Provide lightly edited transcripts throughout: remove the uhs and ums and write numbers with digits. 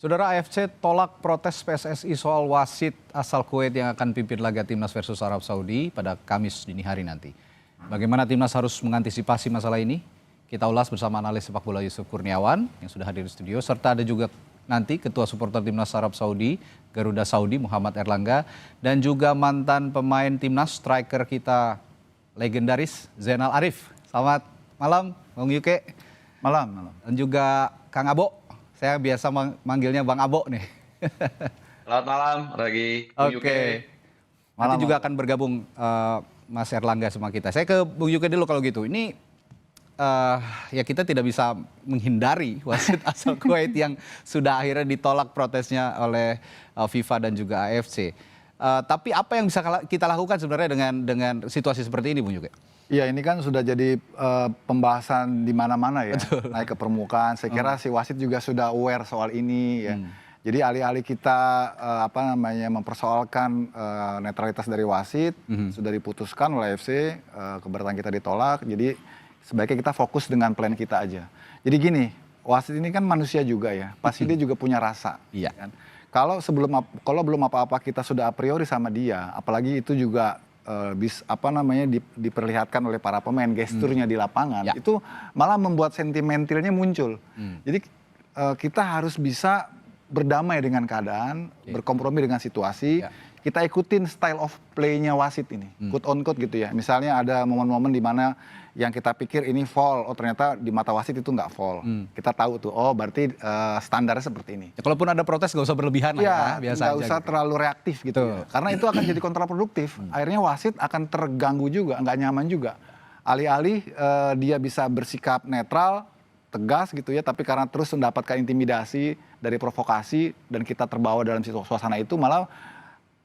Saudara, AFC tolak protes PSSI soal wasit asal Kuwait yang akan pimpin laga Timnas versus Arab Saudi pada Kamis dini hari nanti. Bagaimana Timnas harus mengantisipasi masalah ini? Kita ulas bersama analis sepak bola Yusuf Kurniawan yang sudah hadir di studio, serta ada juga nanti Ketua Supporter Timnas Arab Saudi, Garuda Saudi, Muhammad Erlangga, dan juga mantan pemain Timnas striker kita legendaris Zainal Arif. Selamat malam, Bang Yuke. Malam. Dan juga Kang Abo. Saya biasa manggilnya Bang Abo nih. Selamat malam, Ragi. Oke. Nanti juga akan bergabung Mas Erlangga sama kita. Saya ke Bung Yuke dulu kalau gitu. Ini ya kita tidak bisa menghindari wasit asal Kuwait yang sudah akhirnya ditolak protesnya oleh FIFA dan juga AFC. Tapi apa yang bisa kita lakukan sebenarnya dengan situasi seperti ini, Bung Yuke? Iya, ini kan sudah jadi pembahasan di mana-mana ya, Betul. naik ke permukaan. Saya kira si wasit juga sudah aware soal ini ya. Jadi alih-alih kita mempersoalkan netralitas dari wasit, sudah diputuskan oleh AFC, keberatan kita ditolak. Jadi sebaiknya kita fokus dengan plan kita aja. Jadi gini, wasit ini kan manusia juga ya, pasti dia juga punya rasa. Iya. Kan? Kalau belum apa-apa kita sudah a priori sama dia, apalagi itu juga diperlihatkan oleh para pemain, gesturnya di lapangan, Ya. itu malah membuat sentimentalnya muncul. Jadi kita harus bisa berdamai dengan keadaan, berkompromi dengan situasi. Ya. Kita ikutin style of play-nya wasit ini, quote on quote gitu ya. Misalnya ada momen-momen di mana yang kita pikir ini foul, oh ternyata di mata wasit itu nggak foul. Kita tahu tuh, oh berarti standarnya seperti ini. Ya, kalaupun ada protes nggak usah berlebihan lah ya, biasa nggak aja. usah Gitu. terlalu reaktif gitu ya. Karena itu akan jadi kontraproduktif. Akhirnya wasit akan terganggu juga, nggak nyaman juga. Alih-alih dia bisa bersikap netral, tegas gitu ya, tapi karena terus mendapatkan intimidasi dari provokasi dan kita terbawa dalam suasana itu, malah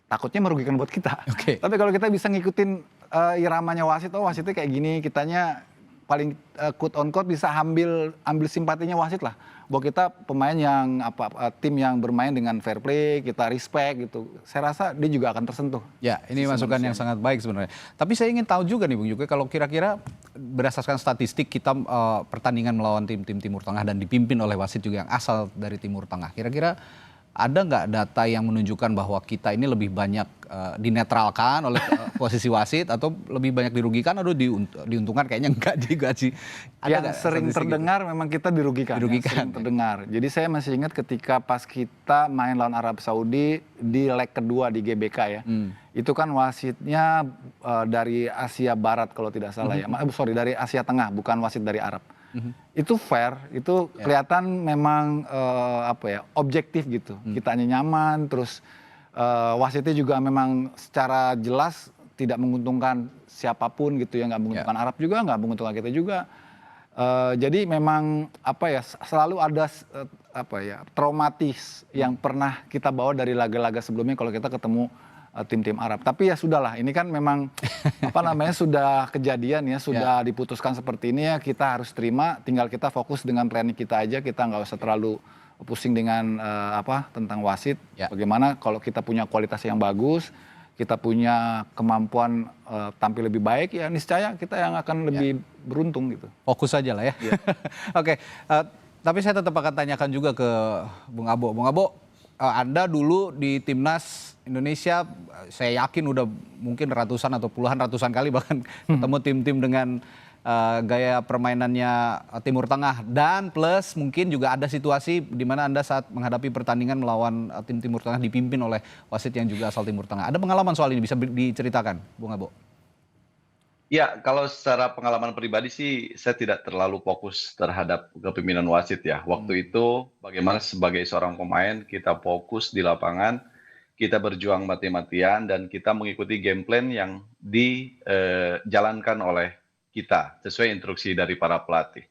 takutnya merugikan buat kita. Oke. Tapi kalau kita bisa ngikutin iramanya wasit, oh wasitnya kayak gini, kitanya paling quote on quote bisa ambil simpatinya wasit lah. Bahwa kita pemain yang tim yang bermain dengan fair play, kita respect gitu. Saya rasa dia juga akan tersentuh. Ya, ini masukan yang sangat baik sebenarnya. Tapi saya ingin tahu juga nih Bung Yuke, kalau kira-kira berdasarkan statistik kita pertandingan melawan tim-tim Timur Tengah dan dipimpin oleh wasit juga yang asal dari Timur Tengah. Kira-kira ada nggak data yang menunjukkan bahwa kita ini lebih banyak dinetralkan oleh posisi wasit atau lebih banyak dirugikan atau diuntungkan? Kayaknya enggak juga sih. Yang sering terdengar memang kita dirugikan. Sering terdengar. Jadi saya masih ingat ketika pas kita main lawan Arab Saudi di leg kedua di GBK ya. Itu kan wasitnya dari Asia Barat kalau tidak salah ya. Dari Asia Tengah, bukan wasit dari Arab. Itu fair, itu kelihatan memang objektif gitu. Kitanya nyaman, terus wasitnya juga memang secara jelas tidak menguntungkan siapapun gitu ya, nggak menguntungkan Arab juga, nggak menguntungkan kita juga. Jadi memang selalu ada traumatis yang pernah kita bawa dari laga-laga sebelumnya kalau kita ketemu tim-tim Arab. Tapi ya sudahlah, ini kan memang sudah kejadian ya, sudah diputuskan seperti ini ya, kita harus terima, tinggal kita fokus dengan planning kita aja, kita nggak usah terlalu pusing dengan tentang wasit. Bagaimana kalau kita punya kualitas yang bagus, kita punya kemampuan tampil lebih baik, ya niscaya kita yang akan lebih beruntung gitu. Fokus aja lah ya. Oke, tapi saya tetap akan tanyakan juga ke Bung Abo. Bung Abo, Anda dulu di Timnas Indonesia, saya yakin udah mungkin ratusan atau puluhan ratusan kali bahkan ketemu tim-tim dengan gaya permainannya Timur Tengah, dan plus mungkin juga ada situasi di mana Anda saat menghadapi pertandingan melawan tim Timur Tengah dipimpin oleh wasit yang juga asal Timur Tengah. Ada pengalaman soal ini, bisa diceritakan, Bung Abo? Ya, kalau secara pengalaman pribadi sih saya tidak terlalu fokus terhadap kepemimpinan wasit ya. Waktu itu bagaimana sebagai seorang pemain kita fokus di lapangan, kita berjuang mati-matian dan kita mengikuti game plan yang dijalankan oleh kita sesuai instruksi dari para pelatih.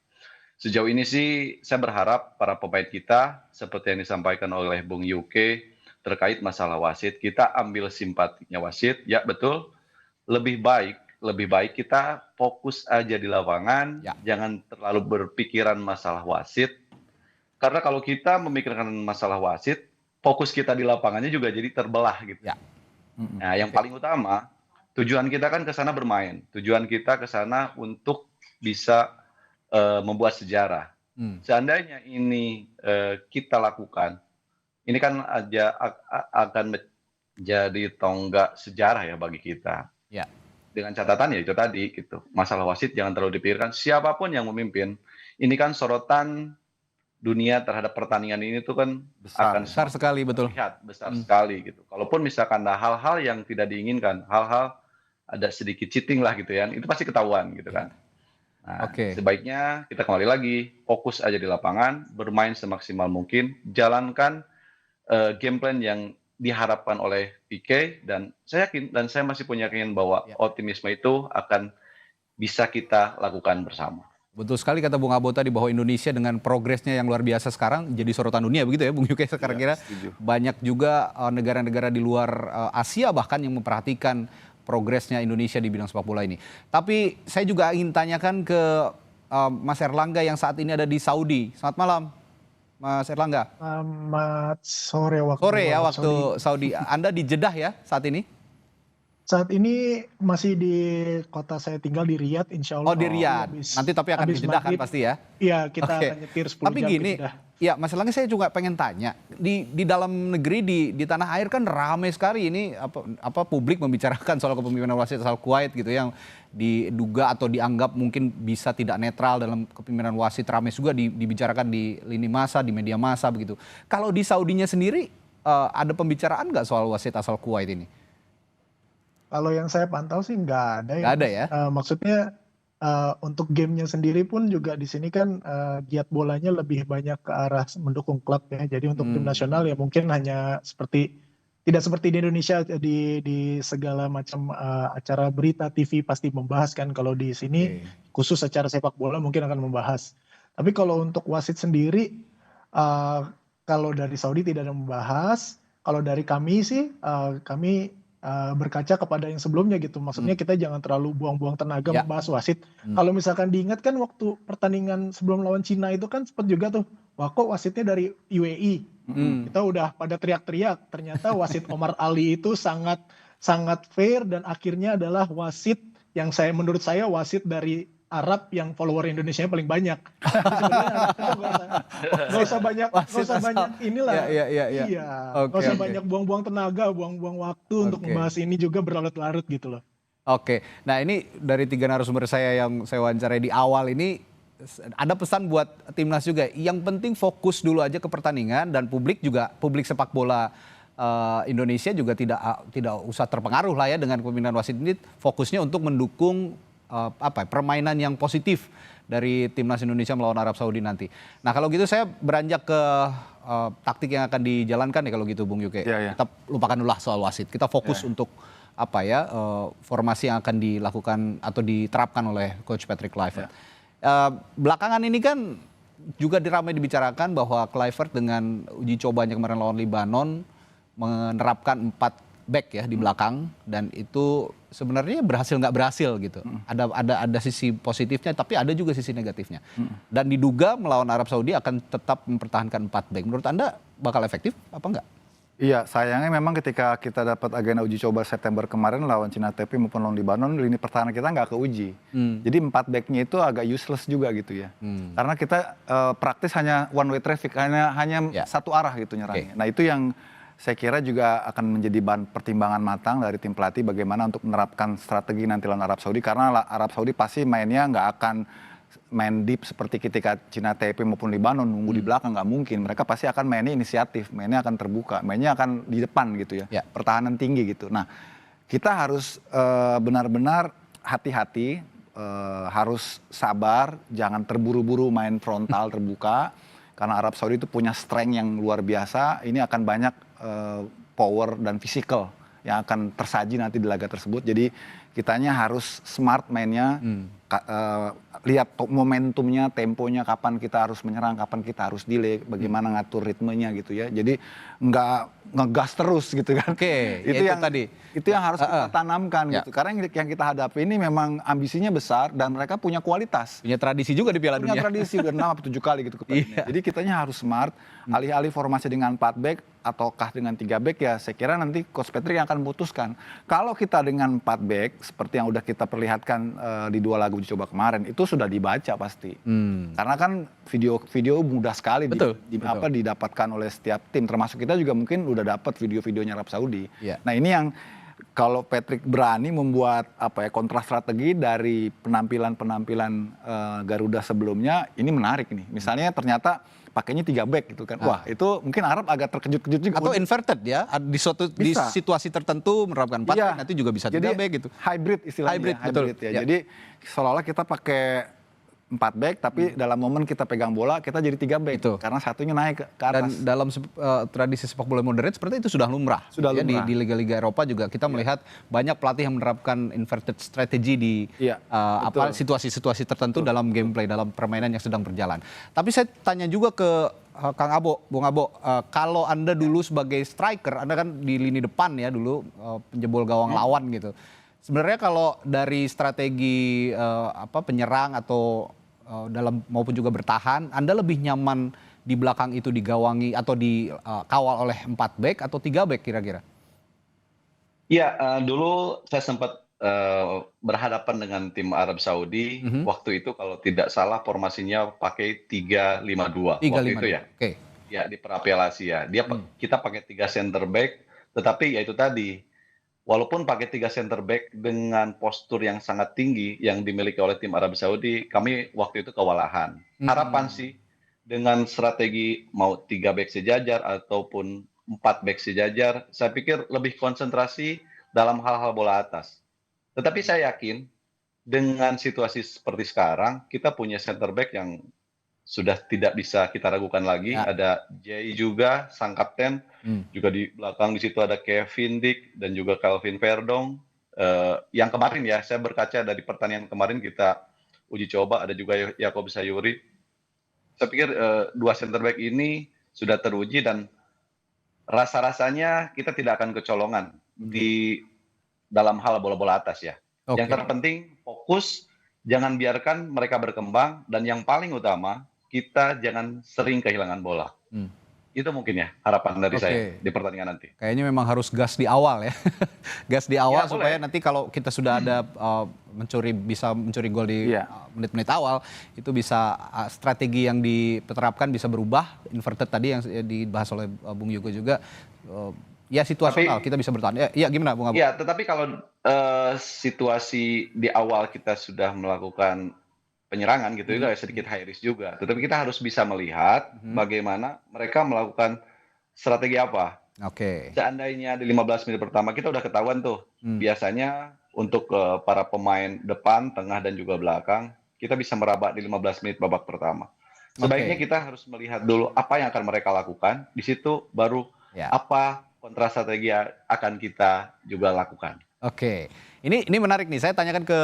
Sejauh ini sih saya berharap para pemain kita seperti yang disampaikan oleh Bung Yuke terkait masalah wasit, kita ambil simpatinya wasit. Ya betul, lebih baik kita fokus aja di lapangan, jangan terlalu berpikiran masalah wasit. Karena kalau kita memikirkan masalah wasit, fokus kita di lapangannya juga jadi terbelah gitu. Nah, yang paling utama, tujuan kita kan ke sana bermain. Tujuan kita ke sana untuk bisa membuat sejarah. Seandainya ini kita lakukan, ini kan akan menjadi tonggak sejarah ya bagi kita. Ya, Dengan catatan ya itu tadi gitu. Masalah wasit jangan terlalu dipikirkan. Siapapun yang memimpin, ini kan sorotan dunia terhadap pertandingan ini tuh kan Besar. akan besar sekali, betul. terlihat besar Hmm. sekali gitu. Kalaupun misalkan ada hal-hal yang tidak diinginkan, hal-hal ada sedikit cheating lah gitu ya, itu pasti ketahuan gitu kan. Nah, Oke. sebaiknya kita kembali lagi, fokus aja di lapangan, bermain semaksimal mungkin, jalankan game plan yang diharapkan oleh PK, dan saya yakin dan saya masih punya keyakinan bahwa Ya. optimisme itu akan bisa kita lakukan bersama. Betul sekali kata Bung Abo tadi bahwa Indonesia dengan progresnya yang luar biasa sekarang jadi sorotan dunia begitu ya Bung Yuke. Sekarang kira setuju. banyak juga negara-negara di luar Asia bahkan yang memperhatikan progresnya Indonesia di bidang sepak bola ini. Tapi saya juga ingin tanyakan ke Mas Erlangga yang saat ini ada di Saudi. Selamat malam Mas Erlangga. Selamat sore waktu Sore ya Arab waktu Saudi. Saudi. Anda di Jeddah ya saat ini? Saat ini masih di kota saya tinggal di Riyadh, insya Allah. Oh di Riyadh. Nanti tapi akan di Jeddah kan pasti ya? Iya, kita Oke. akan nyetir 10 Tapi jam gini, ke Jeddah. ya Mas Erlangga saya juga pengen tanya, di dalam negeri di tanah air kan ramai sekali ini apa publik membicarakan soal kepemimpinan wasit asal Kuwait gitu yang diduga atau dianggap mungkin bisa tidak netral dalam kepemimpinan wasit, ramai juga dibicarakan di lini massa, di media massa begitu. Kalau di Saudinya sendiri ada pembicaraan nggak soal wasit asal Kuwait ini? Kalau yang saya pantau sih nggak ada ya. Nggak ada ya? Maksudnya untuk gamenya sendiri pun juga di sini kan giat bolanya lebih banyak ke arah mendukung klub ya. Jadi untuk tim nasional ya mungkin hanya tidak seperti di Indonesia di segala macam acara berita TV pasti membahas kan. Kalau di sini khusus acara sepak bola mungkin akan membahas. Tapi kalau untuk wasit sendiri, kalau dari Saudi tidak ada membahas. Kalau dari kami sih, kami berkaca kepada yang sebelumnya gitu. Maksudnya kita jangan terlalu buang-buang tenaga Ya. membahas wasit. Kalau misalkan diingat kan waktu pertandingan sebelum lawan Cina itu kan sempat juga tuh, wah kok wasitnya dari UAE. Kita udah pada teriak-teriak. Ternyata wasit Omar Ali itu sangat sangat fair dan akhirnya adalah wasit yang menurut saya wasit dari Arab yang follower Indonesia paling banyak. Sebenarnya nggak usah banyak inilah. Iya. Iya. Oke, Nggak usah oke. banyak buang-buang tenaga, buang-buang waktu untuk Oke. membahas ini juga berlarut-larut gitu loh. Oke, nah ini dari 3 narasumber saya yang saya wawancarai di awal ini ada pesan buat timnas juga. Yang penting fokus dulu aja ke pertandingan dan publik sepak bola Indonesia juga tidak usah terpengaruh lah ya dengan kepemimpinan wasit ini. Fokusnya untuk mendukung permainan yang positif dari timnas Indonesia melawan Arab Saudi nanti. Nah kalau gitu saya beranjak ke taktik yang akan dijalankan ya kalau gitu Bung Yuke. Iya. Kita lupakan dulu lah soal wasit. Kita fokus untuk formasi yang akan dilakukan atau diterapkan oleh Coach Patrick Kluivert. Belakangan ini kan juga ramai dibicarakan bahwa Kluivert dengan uji cobanya kemarin lawan Libanon menerapkan 4 back ya di belakang, dan itu sebenarnya berhasil nggak berhasil gitu. Ada sisi positifnya tapi ada juga sisi negatifnya. Dan diduga melawan Arab Saudi akan tetap mempertahankan 4 back. Menurut Anda bakal efektif apa enggak? Iya, sayangnya memang ketika kita dapat agenda uji coba September kemarin lawan Cina TP maupun lawan Libanon, lini pertahanan kita nggak keuji. Jadi 4 backnya itu agak useless juga gitu ya. Karena kita praktis hanya one way traffic, hanya satu arah gitu nyerangnya. Nah itu yang saya kira juga akan menjadi bahan pertimbangan matang dari tim pelatih bagaimana untuk menerapkan strategi nanti lawan Arab Saudi. Karena Arab Saudi pasti mainnya nggak akan main deep seperti ketika Cina TP maupun Libanon nunggu di belakang, nggak mungkin. Mereka pasti akan mainnya inisiatif, mainnya akan terbuka, mainnya akan di depan gitu ya. Pertahanan tinggi gitu. Nah kita harus benar-benar hati-hati, harus sabar, jangan terburu-buru main frontal terbuka. Karena Arab Saudi itu punya strength yang luar biasa, ini akan banyak power dan physical yang akan tersaji nanti di laga tersebut. Jadi kitanya harus smart mainnya, lihat momentumnya, temponya, kapan kita harus menyerang, kapan kita harus delay, bagaimana ngatur ritmenya gitu ya. Jadi nggak ngegas terus gitu kan. Oke, itu yang harus kita tanamkan gitu. Karena yang kita hadapi ini memang ambisinya besar dan mereka punya kualitas. Punya tradisi juga di Piala Dunia. Punya tradisi udah 6-7 kali gitu kepentingannya. Jadi kitanya harus smart, alih-alih formasi dengan 4 back, ataukah dengan 3 back ya saya kira nanti Coach Patrick yang akan memutuskan. Kalau kita dengan 4 back seperti yang udah kita perlihatkan di 2 lagu uji coba kemarin itu sudah dibaca pasti. Karena kan video mudah sekali didapatkan oleh setiap tim, termasuk kita juga mungkin udah dapat video-videonya Arab Saudi. Yeah. Nah ini yang kalau Patrick berani membuat kontra strategi dari penampilan Garuda sebelumnya, ini menarik nih. Misalnya ternyata pakainya 3 back gitu kan. Wah, itu mungkin Arab agak terkejut-kejut juga. Atau inverted ya, di situasi tertentu menerapkan 4 back, nanti juga bisa 3 back gitu. Hybrid istilahnya. Hybrid, ya. Jadi seolah-olah kita pakai 4 back, tapi dalam momen kita pegang bola, kita jadi 3 back. Itu. Karena satunya naik ke atas. Dan dalam tradisi sepak bola modern seperti itu sudah lumrah. Sudah lumrah. Di liga-liga Eropa juga kita melihat banyak pelatih yang menerapkan inverted strategy di situasi-situasi tertentu dalam gameplay, dalam permainan yang sedang berjalan. Tapi saya tanya juga ke Kang Abo, Bung Abo, kalau Anda dulu sebagai striker, Anda kan di lini depan ya dulu, penjebol gawang lawan gitu. Sebenarnya kalau dari strategi penyerang atau dalam maupun juga bertahan, Anda lebih nyaman di belakang itu digawangi atau dikawal oleh 4 back atau 3 back kira-kira? Iya, dulu saya sempat berhadapan dengan tim Arab Saudi. Waktu itu kalau tidak salah formasinya pakai 3-5-2 waktu itu ya. Oke. Ya di Piala Asia. Kita pakai 3 center back, tetapi ya itu tadi. Walaupun pakai 3 center back dengan postur yang sangat tinggi yang dimiliki oleh tim Arab Saudi, kami waktu itu kewalahan. Harapan sih dengan strategi mau 3 back sejajar ataupun 4 back sejajar, saya pikir lebih konsentrasi dalam hal-hal bola atas. Tetapi saya yakin dengan situasi seperti sekarang, kita punya center back yang sudah tidak bisa kita ragukan lagi. Ada Jay juga, sang kapten. Juga di belakang di situ ada Kevin Dick dan juga Calvin Verdong. Yang kemarin ya, saya berkaca dari pertandingan kemarin kita uji coba, ada juga Yakob Sayuri. Saya pikir 2 center back ini sudah teruji dan rasa-rasanya kita tidak akan kecolongan di dalam hal bola-bola atas ya. Yang terpenting fokus, jangan biarkan mereka berkembang, dan yang paling utama kita jangan sering kehilangan bola. Itu mungkin ya harapan dari saya di pertandingan nanti. Kayaknya memang harus gas di awal ya. Gas di awal Ya, supaya boleh. nanti kalau kita sudah ada bisa mencuri gol di menit-menit awal, itu bisa strategi yang diterapkan bisa berubah. Inverted tadi yang dibahas oleh Bung Yugo juga. Ya situasional, kita bisa bertahan. Ya gimana Bung Abu? Ya, tetapi kalau situasi di awal kita sudah melakukan penyerangan gitu, itu sedikit high risk juga. Tetapi kita harus bisa melihat bagaimana mereka melakukan strategi apa. Seandainya di 15 menit pertama kita udah ketahuan tuh. Biasanya untuk para pemain depan, tengah dan juga belakang, kita bisa meraba di 15 menit babak pertama. Sebaiknya kita harus melihat dulu apa yang akan mereka lakukan. Di situ baru apa kontra strategi akan kita juga lakukan. Ini menarik nih, saya tanyakan ke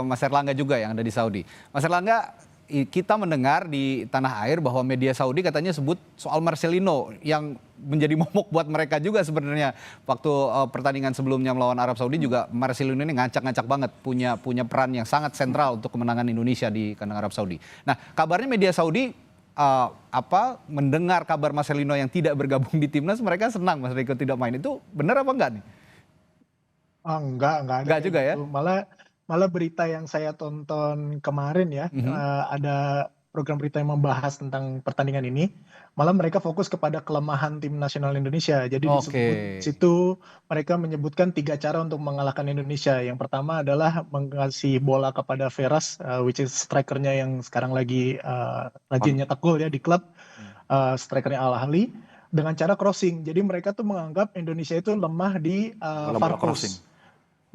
Mas Erlangga juga yang ada di Saudi. Mas Erlangga, kita mendengar di tanah air bahwa media Saudi katanya sebut soal Marcelino yang menjadi momok buat mereka juga sebenarnya. Waktu pertandingan sebelumnya melawan Arab Saudi juga Marcelino ini ngacak-ngacak banget, punya peran yang sangat sentral untuk kemenangan Indonesia di kandang Arab Saudi. Nah, kabarnya media Saudi mendengar kabar Marcelino yang tidak bergabung di timnas, mereka senang Mas Riko tidak main. Itu benar apa enggak nih? Enggak ada. Enggak juga ya? Malah berita yang saya tonton kemarin ya, ada program berita yang membahas tentang pertandingan ini, malah mereka fokus kepada kelemahan tim nasional Indonesia. Jadi disebut situ mereka menyebutkan 3 cara untuk mengalahkan Indonesia. Yang pertama adalah mengasih bola kepada Veras, which is strikernya yang sekarang lagi rajin nyetak gol ya di klub, strikernya Al Ahly, dengan cara crossing. Jadi mereka tuh menganggap Indonesia itu lemah di far post.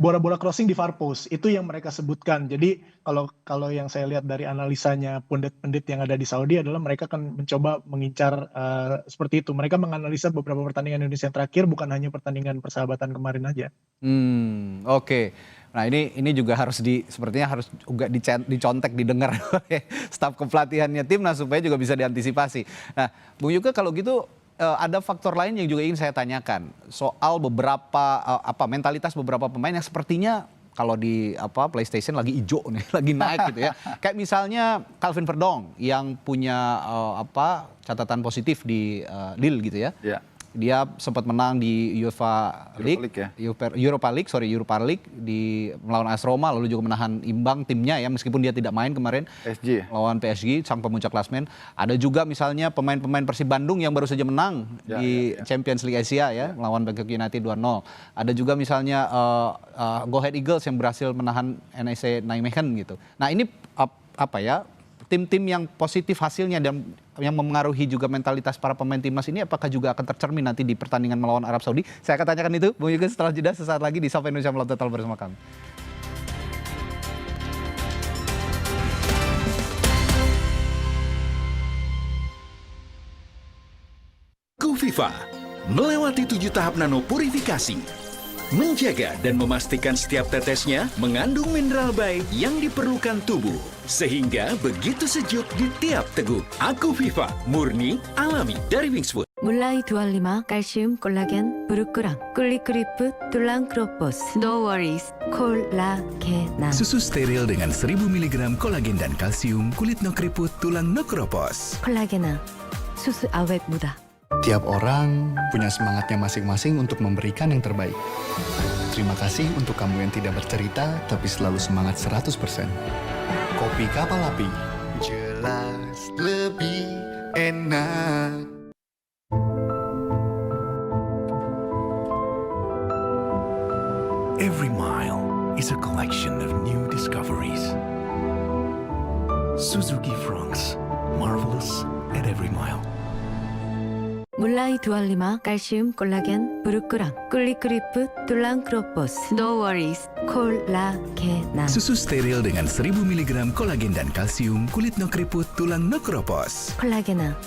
Bola-bola crossing di far post, itu yang mereka sebutkan. Jadi kalau yang saya lihat dari analisanya pundit-pundit yang ada di Saudi adalah mereka akan mencoba mengincar seperti itu. Mereka menganalisa beberapa pertandingan Indonesia yang terakhir, bukan hanya pertandingan persahabatan kemarin aja. Nah ini juga sepertinya harus juga dicontek, didengar oleh staf kepelatihannya timnas supaya juga bisa diantisipasi. Nah, Bung Yuga, kalau gitu ada faktor lain yang juga ingin saya tanyakan soal beberapa mentalitas beberapa pemain yang sepertinya kalau di PlayStation lagi hijau nih, lagi naik gitu ya. Kayak misalnya Calvin Verdong yang punya catatan positif di Lille gitu ya. Dia sempat menang di UEFA League, Europa League di melawan AS Roma, lalu juga menahan imbang timnya ya, meskipun dia tidak main kemarin lawan PSG sang pemuncak klasmen. Ada juga misalnya pemain-pemain Persib Bandung yang baru saja menang di Champions League Asia ya, melawan Bangkok United 2-0. Ada juga misalnya Go Ahead Eagles yang berhasil menahan NEC Nijmegen gitu. Nah, ini apa ya? Tim-tim yang positif hasilnya dan yang memengaruhi juga mentalitas para pemain timnas ini apakah juga akan tercermin nanti di pertandingan melawan Arab Saudi? Saya akan tanyakan itu, Bung Yuga, setelah jeda sesaat lagi di Sapa Indonesia Melawan Total bersama kami. GoViva melewati 7 tahap nano purifikasi. Menjaga dan memastikan setiap tetesnya mengandung mineral baik yang diperlukan tubuh. Sehingga begitu sejuk di tiap teguk. GoViva, murni, alami dari Wingswood. Mulai 25 kalsium, 콜라겐, 부르크랑, 꿀리크리프, 툴랑 크로포스. No worries, 콜라겐. Susu steril dengan 1000 mg kolagen dan kalsium, kulit no keriput, tulang no keropos. 콜라겐아, 수수 awet muda. Tiap orang punya semangatnya masing-masing untuk memberikan yang terbaik. Terima kasih untuk kamu yang tidak bercerita, tapi selalu semangat 100%. Kopi Kapal Api. Jelas lebih enak. Every mile is a collection of new discoveries. Suzuki Fronx, marvelous at every mile. Mulai 25 kalsium, 콜라겐, 부르크랑, 꿀리크리프, 툴랑 크로포스. No worries, 콜라겐. Susu steril dengan 1000 mg kolagen dan kalsium, kulit no keriput, tulang no keropos. 콜라겐아,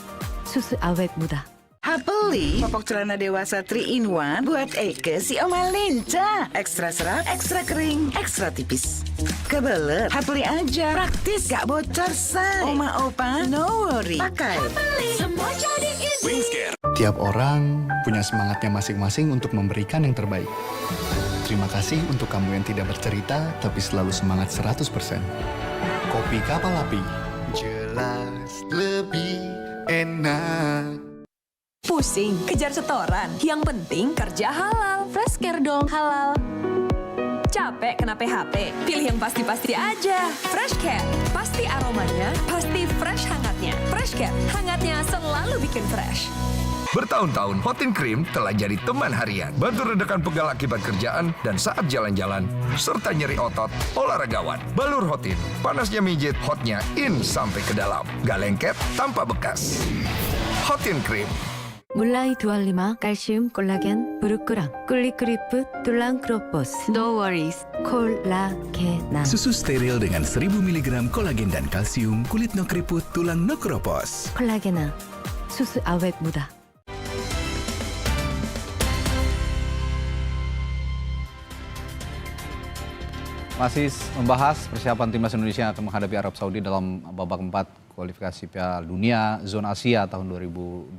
수수 awet muda. Beli popok celana dewasa 3-in-1 buat Eke si Oma Lenca. Ekstra serat, ekstra kering, ekstra tipis. Kebelet, beli aja. Praktis, gak bocor say. Oma Opa, no worry. Pakai. Semua jadi easy. Tiap orang punya semangatnya masing-masing untuk memberikan yang terbaik. Terima kasih untuk kamu yang tidak bercerita, tapi selalu semangat 100%. Kopi Kapal Api. Jelas lebih enak. Pusing, kejar setoran. Yang penting kerja halal. Freshcare dong, halal. Capek kena PHP? Pilih yang pasti-pasti aja. Freshcare, pasti aromanya, pasti fresh hangatnya. Freshcare, hangatnya selalu bikin fresh. Bertahun-tahun, Hotin Cream telah jadi teman harian. Bantu redakan pegal akibat kerjaan dan saat jalan-jalan, serta nyeri otot, olahragawan. Balur Hotin, panasnya mijit, hotnya in sampai ke dalam. Gak lengket, tanpa bekas. Hotin Cream. Mulai 25 kalsium, 콜라겐, 부르크랑, 꿀리크리프, 툴랑 크로포스. No worries, 콜라겐. Susu steril dengan 1000 mg kolagen dan kalsium, kulit no keriput, tulang no keropos. 콜라겐아, 수수 awet muda. Masih membahas persiapan timnas Indonesia yang akan menghadapi Arab Saudi dalam babak 4 kualifikasi Piala Dunia Zona Asia tahun 2026.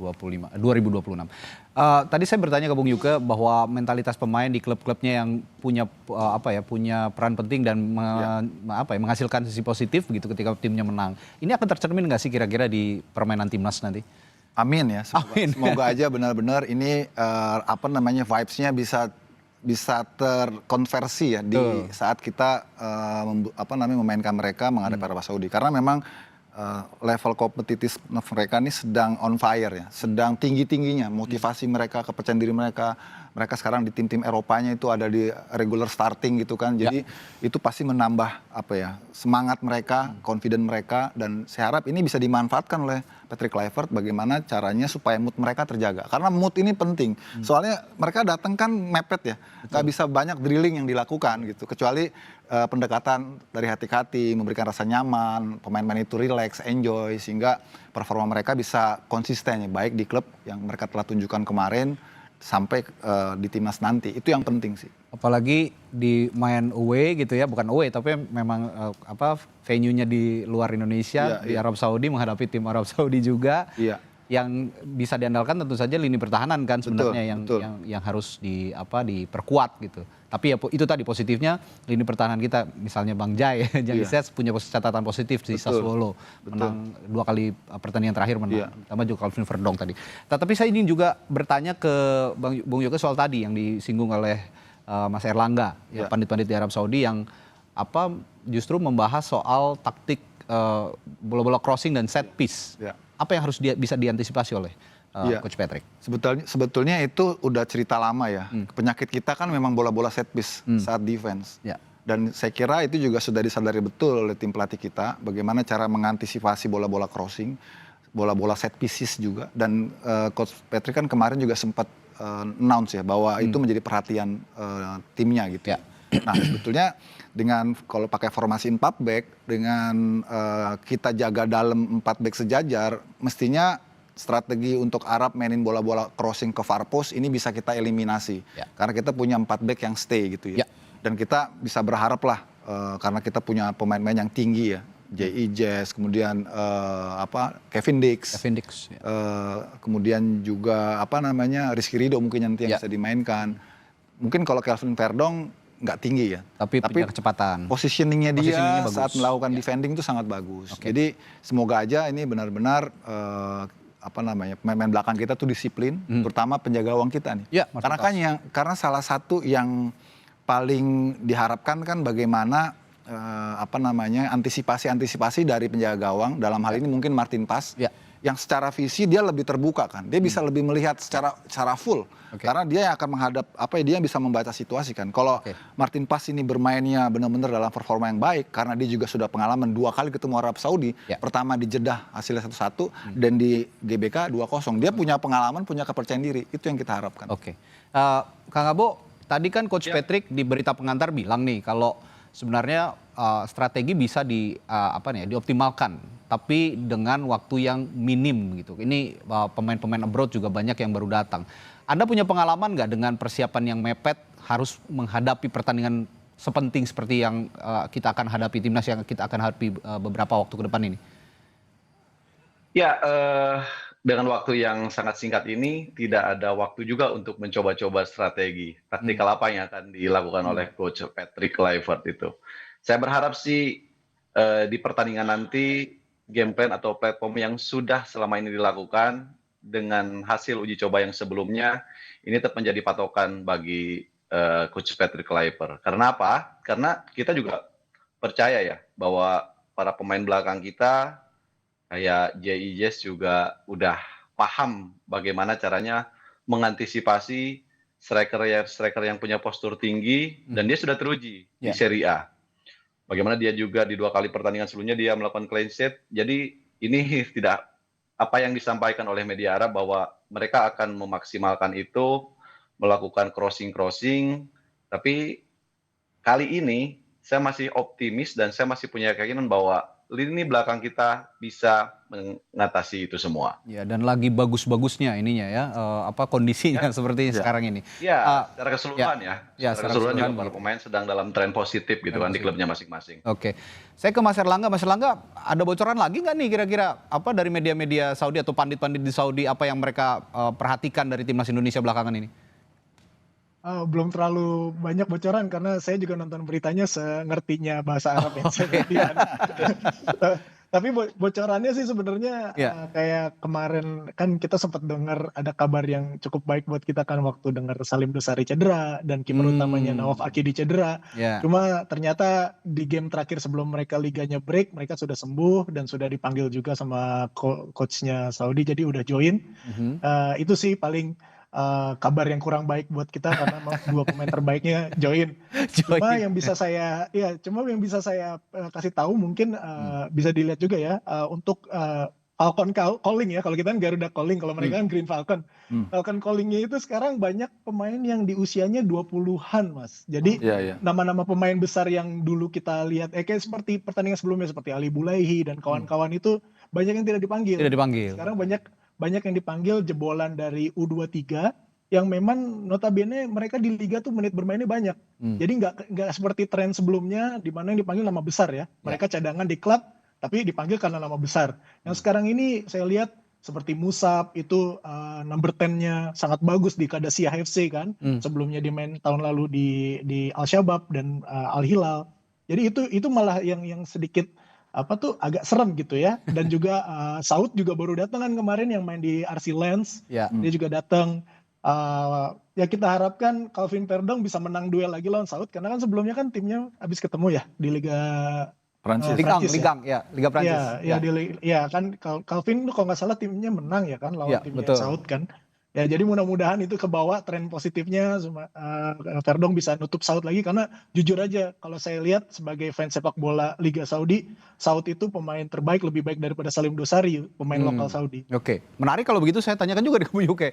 Tadi saya bertanya ke Bung Yuke bahwa mentalitas pemain di klub-klubnya yang punya punya peran penting dan menghasilkan sisi positif begitu ketika timnya menang. Ini akan tercermin nggak sih kira-kira di permainan timnas nanti? Amin ya. Semoga aja benar-benar ini vibes-nya bisa terkonversi ya di saat kita memainkan mereka menghadapi Arab Saudi, karena memang level kompetitif mereka ini sedang on fire ya, sedang tinggi-tingginya motivasi mereka, kepercayaan diri mereka sekarang di tim-tim Eropanya itu ada di regular starting gitu kan, jadi itu pasti menambah semangat mereka, confident mereka, dan saya harap ini bisa dimanfaatkan oleh Patrick Kluivert bagaimana caranya supaya mood mereka terjaga, karena mood ini penting. Soalnya mereka datang kan mepet ya, nggak bisa banyak drilling yang dilakukan gitu, kecuali pendekatan dari hati ke hati, memberikan rasa nyaman, pemain-pemain itu relax, enjoy, sehingga performa mereka bisa konsisten ya, baik di klub yang mereka telah tunjukkan kemarin sampai di timnas nanti. Itu yang penting sih. Apalagi di main away gitu ya, bukan away tapi memang venue-nya di luar Indonesia, di Arab Saudi menghadapi tim Arab Saudi juga. yang bisa diandalkan tentu saja lini pertahanan kan sebenarnya yang harus diperkuat gitu. Tapi ya itu tadi positifnya lini pertahanan kita, misalnya Bang Jai Ses punya catatan positif di Sassuolo, menang 2 kali pertandingan terakhir menang, sama juga Calvin Verdong tadi. Tapi saya ingin juga bertanya ke Bung Yoga soal tadi yang disinggung oleh Mas Erlangga, ya, pandit-pandit di Arab Saudi yang justru membahas soal taktik bola-bola crossing dan set piece. Apa yang harus bisa diantisipasi oleh Coach Patrick? Sebetulnya itu udah cerita lama ya. Penyakit kita kan memang bola-bola set piece saat defense. Dan saya kira itu juga sudah disadari betul oleh tim pelatih kita, bagaimana cara mengantisipasi bola-bola crossing, bola-bola set pieces juga. Dan Coach Patrick kan kemarin juga sempat announce ya bahwa itu menjadi perhatian timnya gitu. Nah sebetulnya dengan kalau pakai formasi 4 back, dengan kita jaga dalam 4 back sejajar, mestinya strategi untuk Arab mainin bola-bola crossing ke far post ini bisa kita eliminasi. Karena kita punya 4 back yang stay gitu ya. Dan kita bisa berharap lah karena kita punya pemain-pemain yang tinggi ya. J.I. Jazz, kemudian Kevin Dix, kemudian juga Rizky Ridho mungkin nanti yang bisa dimainkan. Mungkin kalau Calvin Verdong nggak tinggi ya, tapi punya kecepatan. Positioningnya dia saat melakukan defending itu sangat bagus. Jadi semoga aja ini benar-benar pemain belakang kita tuh disiplin, terutama penjaga gawang kita nih. Karena salah satu yang paling diharapkan kan bagaimana antisipasi dari penjaga gawang, dalam hal ini mungkin Martin Paes, yang secara visi dia lebih terbuka kan, dia bisa lebih melihat secara full, karena dia yang akan menghadap dia bisa membaca situasi kan. Kalau Martin Paes ini bermainnya benar-benar dalam performa yang baik, karena dia juga sudah pengalaman 2 kali ketemu Arab Saudi, pertama di Jeddah hasilnya 1-1 dan di GBK 2-0, dia punya pengalaman, punya kepercayaan diri, itu yang kita harapkan. Kang Abo, tadi kan Coach Patrick di berita pengantar bilang nih kalau sebenarnya strategi bisa dioptimalkan, tapi dengan waktu yang minim gitu. Ini pemain-pemain abroad juga banyak yang baru datang. Anda punya pengalaman nggak dengan persiapan yang mepet, harus menghadapi pertandingan sepenting seperti yang kita akan hadapi, timnas yang kita akan hadapi beberapa waktu ke depan ini? Ya, dengan waktu yang sangat singkat ini, tidak ada waktu juga untuk mencoba-coba strategi. Taktikal apa yang akan dilakukan oleh Coach Patrick Kluivert itu. Saya berharap sih di pertandingan nanti, game plan atau platform yang sudah selama ini dilakukan, dengan hasil uji coba yang sebelumnya, ini tetap menjadi patokan bagi Coach Patrick Kluivert. Karena apa? Karena kita juga percaya ya, bahwa para pemain belakang kita, kayak J.I. Jazz juga udah paham bagaimana caranya mengantisipasi striker yang punya postur tinggi, dan dia sudah teruji di Serie A. Bagaimana dia juga di 2 kali pertandingan sebelumnya dia melakukan clean sheet. Jadi ini tidak apa yang disampaikan oleh media Arab bahwa mereka akan memaksimalkan itu, melakukan crossing. Tapi kali ini saya masih optimis dan saya masih punya keyakinan bahwa lini belakang kita bisa mengatasi itu semua. Ya, dan lagi bagus-bagusnya ininya ya, kondisinya seperti sekarang ini. Ya, secara keseluruhan secara keseluruhan juga para pemain sedang dalam tren positif gitu kan di klubnya masing-masing. Oke, saya ke Mas Erlangga. Mas Erlangga, ada bocoran lagi nggak nih kira-kira dari media-media Saudi atau pandit-pandit di Saudi, apa yang mereka perhatikan dari timnas Indonesia belakangan ini? Belum terlalu banyak bocoran karena saya juga nonton beritanya sengertinya bahasa Arab yang saya ngerti. Tapi bocorannya sih sebenarnya kayak kemarin kan kita sempat dengar ada kabar yang cukup baik buat kita kan waktu dengar Salim Dosari cedera dan kiper utamanya Nawaf Akidi cedera. Cuma ternyata di game terakhir sebelum mereka liganya break, mereka sudah sembuh dan sudah dipanggil juga sama coachnya Saudi, jadi udah join. Itu sih paling kabar yang kurang baik buat kita karena 2 pemain terbaiknya join. Cuma yang bisa saya kasih tahu mungkin bisa dilihat juga ya untuk Falcon Calling ya. Kalau kita kan Garuda Calling, kalau mereka kan Green Falcon. Falcon Calling-nya itu sekarang banyak pemain yang di usianya 20-an, Mas. Jadi nama-nama pemain besar yang dulu kita lihat kayak seperti pertandingan sebelumnya seperti Ali Bulaihi dan kawan-kawan itu banyak yang tidak dipanggil. Sekarang banyak yang dipanggil jebolan dari U23 yang memang notabene mereka di liga tuh menit bermainnya banyak. Jadi nggak seperti tren sebelumnya di mana yang dipanggil nama besar ya. Mereka cadangan di klub tapi dipanggil karena nama besar. Yang sekarang ini saya lihat seperti Musab itu number 10-nya sangat bagus di Qadasiyah FC kan. Sebelumnya dia main tahun lalu di Al Shabab dan Al Hilal. Jadi itu malah yang sedikit agak serem gitu ya. Dan juga Saud juga baru datang kan kemarin yang main di RC Lens. Dia juga datang. Ya kita harapkan Calvin Verdong bisa menang duel lagi lawan Saud karena kan sebelumnya kan timnya habis ketemu ya di Liga Prancis. Liga Prancis. Ya kan Calvin kalau nggak salah timnya menang ya kan lawan timnya betul. Saud kan. Ya jadi mudah-mudahan itu kebawa tren positifnya Verdong bisa nutup Saud lagi karena jujur aja kalau saya lihat sebagai fans sepak bola Liga Saudi, Saud itu pemain terbaik, lebih baik daripada Salim Dosari, pemain lokal Saudi. Oke, menarik kalau begitu saya tanyakan juga di kamu UK.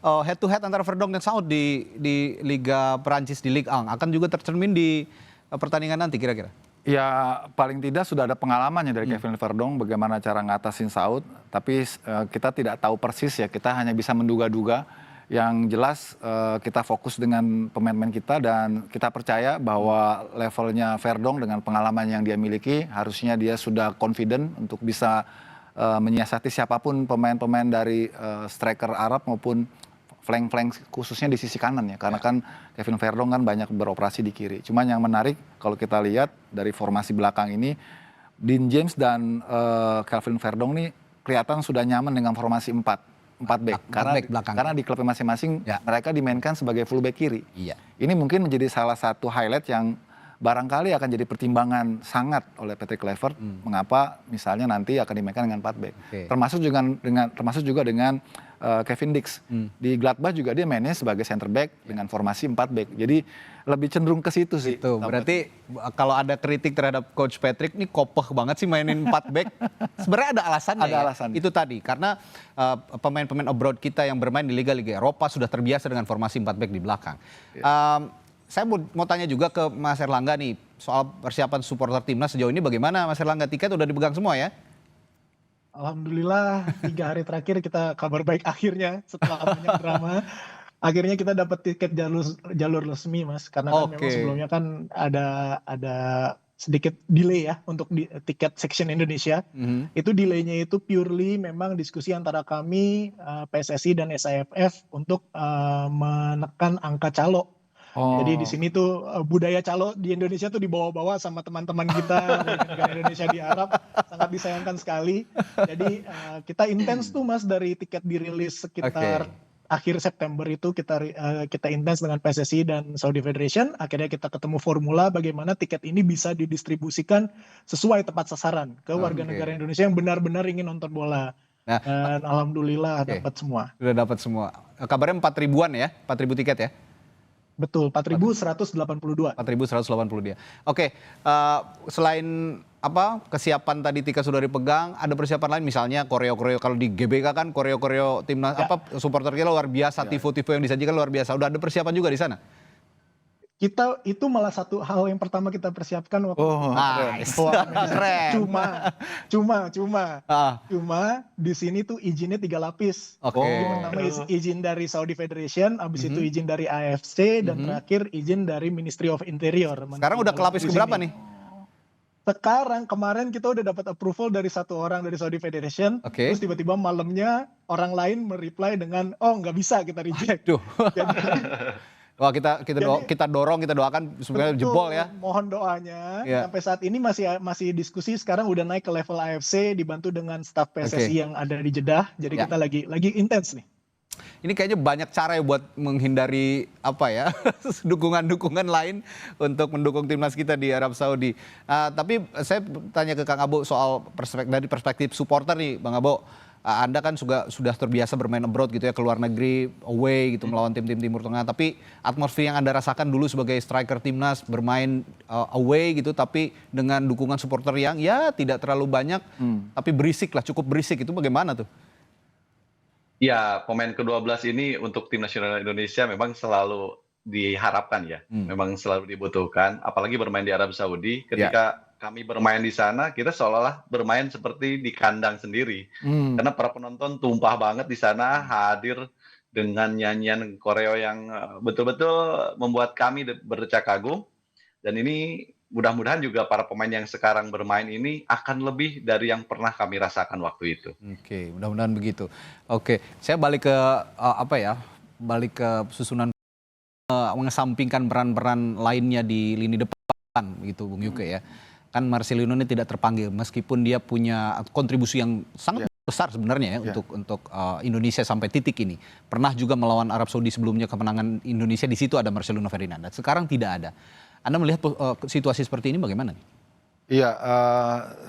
Head to head antara Verdong dan Saud di Liga Perancis di Ligue 1 akan juga tercermin di pertandingan nanti kira-kira? Ya paling tidak sudah ada pengalamannya dari Kevin Verdong bagaimana cara ngatasin Saud, tapi kita tidak tahu persis ya, kita hanya bisa menduga-duga. Yang jelas kita fokus dengan pemain-pemain kita dan kita percaya bahwa levelnya Verdong dengan pengalaman yang dia miliki harusnya dia sudah confident untuk bisa menyiasati siapapun pemain-pemain dari striker Arab maupun flank-flank khususnya di sisi kanan ya, karena kan Kevin Verdong kan banyak beroperasi di kiri. Cuman yang menarik kalau kita lihat dari formasi belakang ini, Dean James dan Calvin Verdong nih kelihatan sudah nyaman dengan formasi 4 back karena di klub masing-masing mereka dimainkan sebagai fullback kiri. Ini mungkin menjadi salah satu highlight yang barangkali akan jadi pertimbangan sangat oleh Patrick Kluivert mengapa misalnya nanti akan dimainkan dengan 4 back. Termasuk juga dengan Kevin Dix. Di Gladbach juga dia mainnya sebagai center back dengan formasi 4 back. Jadi lebih cenderung ke situ sih. Berarti kalau ada kritik terhadap Coach Patrick, ini kopeh banget sih mainin 4 back. Sebenarnya ada alasannya. Alasannya. Itu tadi, karena pemain-pemain abroad kita yang bermain di Liga-Liga Eropa sudah terbiasa dengan formasi 4 back di belakang. Saya mau tanya juga ke Mas Erlangga nih, soal persiapan supporter timnas sejauh ini bagaimana Mas Erlangga? Tiket udah dipegang semua ya? Alhamdulillah 3 hari terakhir kita kabar baik akhirnya setelah banyak drama. Akhirnya kita dapat tiket jalur resmi Mas, karena kan memang sebelumnya kan ada sedikit delay ya untuk tiket section Indonesia. Itu delaynya itu purely memang diskusi antara kami PSSI dan SAFF untuk menekan angka calo. Jadi di sini tuh budaya calo di Indonesia tuh dibawa-bawa sama teman-teman kita negara Indonesia di Arab, sangat disayangkan sekali. Jadi kita intens tuh Mas dari tiket dirilis sekitar akhir September itu kita intens dengan PSSI dan Saudi Federation. Akhirnya kita ketemu formula bagaimana tiket ini bisa didistribusikan sesuai tepat sasaran ke warga negara Indonesia yang benar-benar ingin nonton bola. Dan alhamdulillah dapat semua. Sudah dapat semua. Kabarnya 4.000-an ya, 4.000 tiket ya? Betul, 4.182. 4.182. Oke, selain kesiapan tadi tiket sudah dipegang, ada persiapan lain misalnya koreo-koreo kalau di GBK kan koreo-koreo timnas supporter kita luar biasa, tifo-tifo yang disajikan luar biasa. Udah ada persiapan juga di sana? Kita itu malah satu hal yang pertama kita persiapkan waktu keren. Cuma di sini tuh izinnya 3 lapis. Pertama izin dari Saudi Federation, habis itu izin dari AFC dan terakhir izin dari Ministry of Interior. Sekarang udah ke lapis keberapa nih? Sekarang kemarin kita udah dapat approval dari satu orang dari Saudi Federation, terus tiba-tiba malamnya orang lain mereply dengan nggak bisa, kita reject. Jadi, wah kita doakan sebenarnya jebol ya. Mohon doanya. Sampai saat ini masih diskusi, sekarang udah naik ke level AFC dibantu dengan staf PSSI yang ada di Jeddah. Jadi kita lagi intens nih. Ini kayaknya banyak cara ya buat menghindari dukungan-dukungan lain untuk mendukung timnas kita di Arab Saudi. Tapi saya tanya ke Kang Abo soal dari perspektif supporter nih, Bang Abo. Anda kan sudah terbiasa bermain abroad gitu ya, ke luar negeri, away gitu melawan tim-tim Timur Tengah. Tapi atmosfer yang Anda rasakan dulu sebagai striker timnas bermain away gitu, tapi dengan dukungan supporter yang ya tidak terlalu banyak, tapi berisik lah, cukup berisik, itu bagaimana tuh? Ya, pemain ke-12 ini untuk tim nasional Indonesia memang selalu diharapkan ya, memang selalu dibutuhkan, apalagi bermain di Arab Saudi. Ketika kami bermain di sana, kita seolah-olah bermain seperti di kandang sendiri. Karena para penonton tumpah banget di sana, hadir dengan nyanyian koreo yang betul-betul membuat kami berdecak kagum. Dan ini mudah-mudahan juga para pemain yang sekarang bermain ini akan lebih dari yang pernah kami rasakan waktu itu. Oke, mudah-mudahan begitu. Oke, saya balik ke balik ke susunan mengesampingkan peran-peran lainnya di lini depan gitu Bung Yuke ya. Kan Marcelino ini tidak terpanggil meskipun dia punya kontribusi yang sangat besar sebenarnya ya untuk Indonesia sampai titik ini. Pernah juga melawan Arab Saudi sebelumnya kemenangan Indonesia, di situ ada Marcelino Ferdinand. Sekarang tidak ada. Anda melihat situasi seperti ini bagaimana nih? Iya,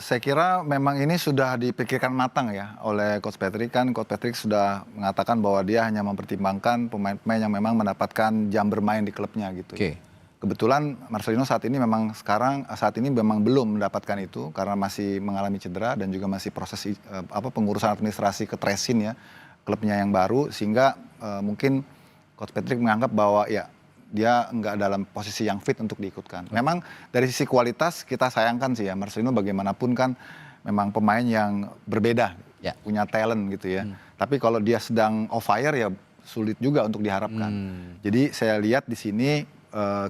saya kira memang ini sudah dipikirkan matang ya oleh Coach Patrick. Kan Coach Patrick sudah mengatakan bahwa dia hanya mempertimbangkan pemain-pemain yang memang mendapatkan jam bermain di klubnya gitu. Kebetulan Marcelino saat ini memang belum mendapatkan itu karena masih mengalami cedera dan juga masih proses pengurusan administrasi ke Tresin ya, klubnya yang baru, sehingga mungkin Coach Patrick menganggap bahwa ya dia nggak dalam posisi yang fit untuk diikutkan. Memang dari sisi kualitas kita sayangkan sih ya, Marcelino bagaimanapun kan memang pemain yang berbeda, punya talent gitu ya. Tapi kalau dia sedang off fire ya sulit juga untuk diharapkan. Jadi saya lihat di sini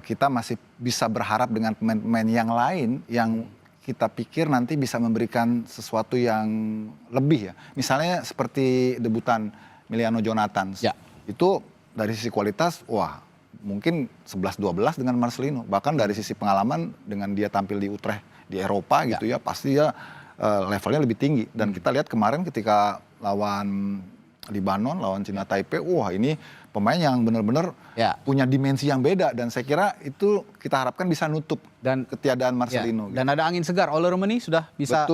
kita masih bisa berharap dengan pemain-pemain yang lain yang kita pikir nanti bisa memberikan sesuatu yang lebih ya. Misalnya seperti debutan Emiliano Jonathan. Itu dari sisi kualitas, wah mungkin 11-12 dengan Marcelino. Bahkan dari sisi pengalaman dengan dia tampil di Utrecht di Eropa gitu ya, pasti dia levelnya lebih tinggi. Dan kita lihat kemarin ketika lawan Libanon, lawan Cina Taipei, wah ini pemain yang benar-benar punya dimensi yang beda. Dan saya kira itu kita harapkan bisa nutup dan ketiadaan Marcelino. Dan ada angin segar, Ole Romani sudah bisa